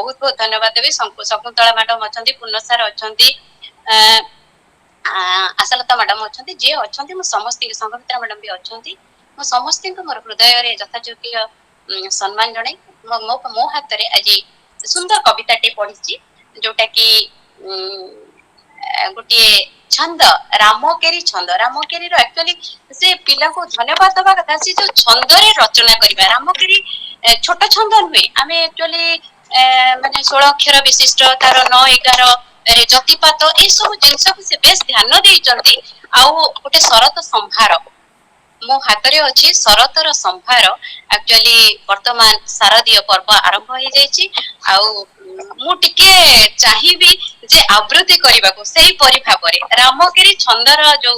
बहुत बहुत धन्यवाद देवी। शकुंतला मैडम अच्छा, पूर्ण सार अच्छा, आशालता मैडम अच्छा, जी अच्छा समस्त संघमित्रा मैडम भी अच्छा, समस्त मोर हृदय यथायोग्य सम्मान जन मो हाथ में आज सुंदर कविताटे पढ़ी जोटा कि गोटे छंद रामकेरी छंद रामकेरी एक्चुअली से पिला को धन्यवाद दवा कथा से जो छंदरे रचना करबा रामकेरी छोट छंद नुहे आम एक्चुअली माने 16 अक्षर विशिष्ट तार 9 11 जतिपात ए सब जिनस को से बेस ध्यान देइचंती आउ गोटे शरत संभार मो हाथ रे अछि शरतर संभार एक्चुअली वर्तमान शारदीय पर्व आरंभ हो जाइछि आउ मु टिके चाहिबी जे आवृत्ति करबा को सेही परि भाबरे रामगिरी छंदर जो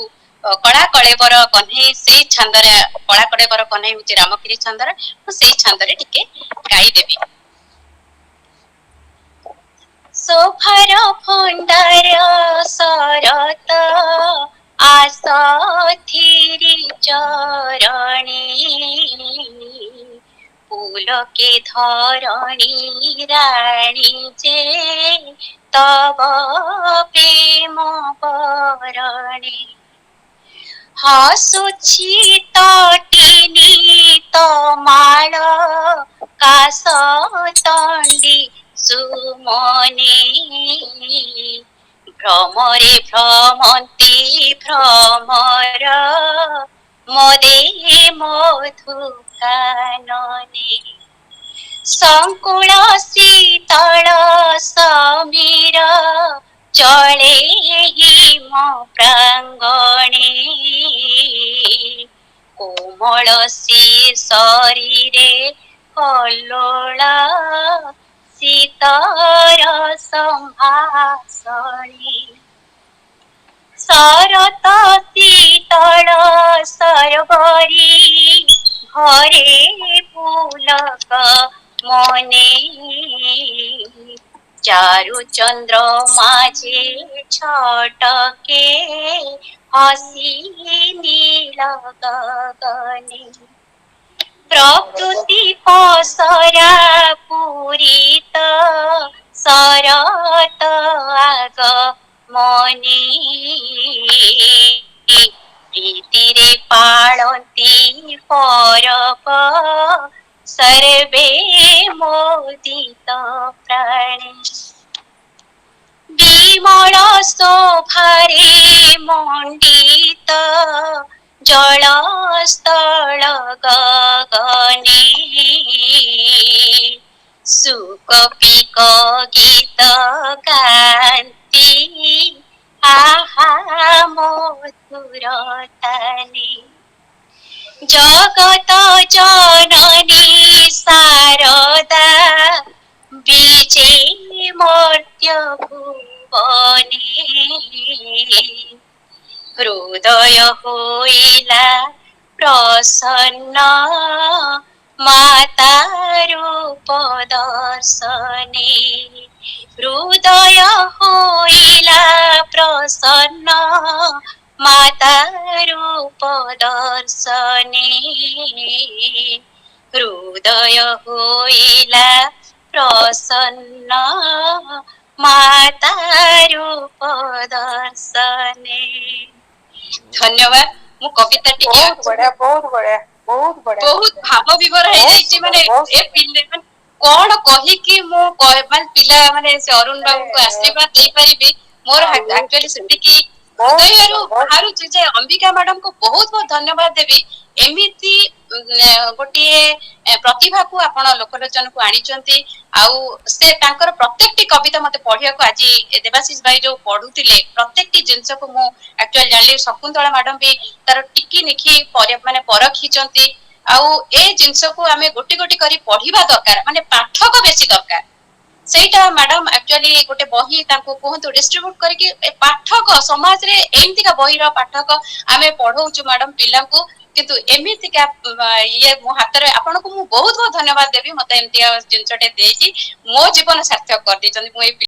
कला कलेबर कन्हई सेही छंदरे कला कलेबर कन्हई होछि रामगिरी छंदर तो सेही छंदरे टिके गाई देबी। सोफार भंडार शरत आसथिरी चरणी पुलके धरणी राणी जे तब प्रेम बरणी हसुछि तटिनी तमाल काश तंडी सुमने भ्रमरे भ्रमंती भ्रमर मदे मधुकानने संकुल शीतल समीर चले हिम प्रांगणे कोमल सी शरीरे कल्लोला शीतर संभाषणी शरत शीतल सरबरी घरे पुलक मने चारु चंद्र माझे छटके हसी नील गगने प्रकृति पसरा पूरित शरत आग मने प्रीति रे पालती परब सर्वे मोदित प्राणे विमल शोभारे मंडित जल स्थल गगने सुकपिक गीत गान्ती आहा मधुर ताने जगत जननी शारदा बीजे मर्त्य भुवने हृदय होइला प्रसन्न माता रूप दर्शने हृदय होइला प्रसन्न माता रूप दर्शने हृदय होइला प्रसन्न माता रूप दर्शने। धन्यवाद। मु कविता टिके बहुत बढ़िया बहुत बढ़िया बहुत बढ़िया बहुत भाव विवर है जाइछि माने ए पिले कोन कहि कि मु माने पिला माने से अरुण बाबू को आशीर्वाद दे परिबी मोर एक्चुअली सेति कि हृदयरु बाहरु जे अंबिका मैडम को बहुत बहुत धन्यवाद देबी एमिति गोटे प्रतिभा को आपण लोकलोचन को आनी चंती आउ से तांकर प्रत्येकटी कविता मते पढिया को आज देवाशीष भाई जो पढुतिले प्रत्येकटी जिंस को मु एक्चुअली जानली शकुंतला मैडम भी तार टिकी निखी माने परखी चंती आउ ए जिंस को आमे गोटी गोटी करी पढिबा दरकार माने पाठक बेसी दरकार सेटा मैडम एक्चुअली गोटे बही तांको कहंतु डिस्ट्रीब्यूट करके पाठक समाज रे एमती का बही रो पाठक आमे पढौछु मैडम पिला को किंतु एमिति का ये मो हाथ रे आपन को मु बहुत बहुत धन्यवाद देबी मते एमती जिंसटे देकी मो जीवन सार्थक कर दी चंदी मु